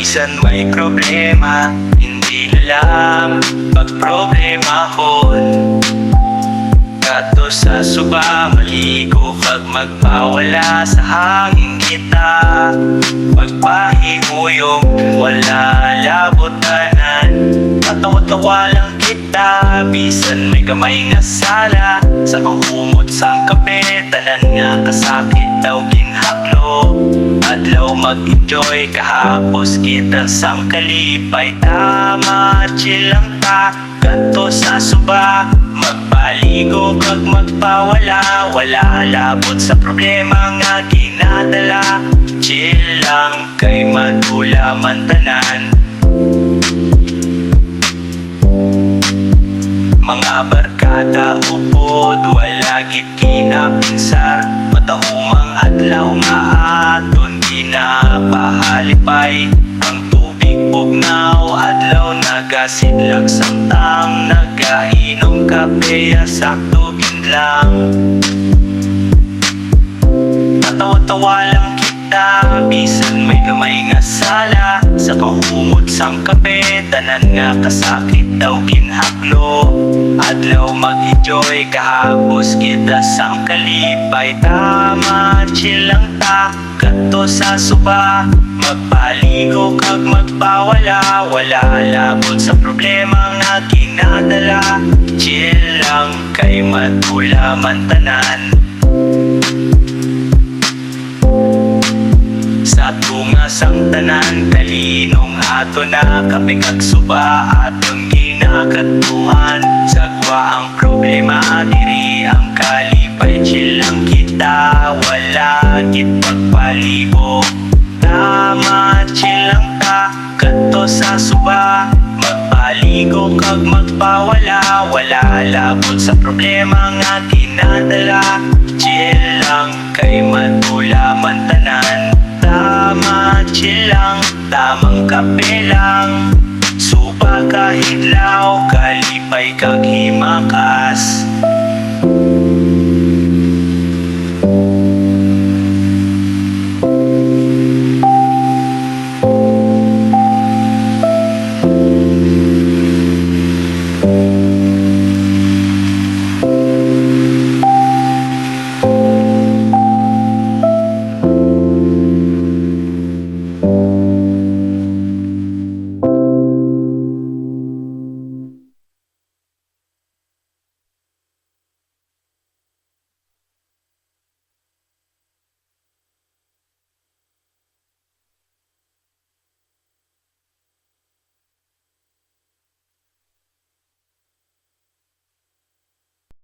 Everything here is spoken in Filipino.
bisan may problema, hindi alam pag problema ko. Kato sa suba, maligo kag magpawala sa hangin kita. Pagpahiguyong wala labot tanan, katawa-tawa lang kita. Bisan may kamay nga sala, sa panghumot sang kape, tanan nga kasakit daw ginhaklo. Adlaw mag-enjoy, kahapos kita sang kalipay. Tama, chill lang ta, kato sa suba, magpaligo kag magpawala. Wala labot sa problema nga ginadala. Chill lang kay madula man tanan. Mga barkada upod, wala gid kinapinsar. Matahumang adlaw nga aton ginapahalipay. Ang tubig bugnaw, adlaw nagasidlag samtang nagainom kape, sakto ginlang. Tatawa-tawa lang kita, bisan may gamay nga sala. Sa kahumot sang kape, tanan nga kasakit daw ginhaklo. Adlaw mag-enjoy, kahapos kita sang kalipay. Tama, chill lang ta, kato sa suba, magpaligo kag magpawala. Wala labot sa problema nga ginadala. Chill lang kay madula man tanan. Sa tunga sang tanan, talinong ato na kape kag suba, atong ginakatuhan. Sagwa ang problema, diri ang kalipay. Chill lang kita, wala gid pagpalibo. Tama, chill lang ta, kato sa suba, magpaligo kag magpawala. Wala labot sa problema nga ginadala. Chill lang kay madula man tanan. Tama, chill lang, tamang kape lang. Suba kahit law, kalipay kag himakas.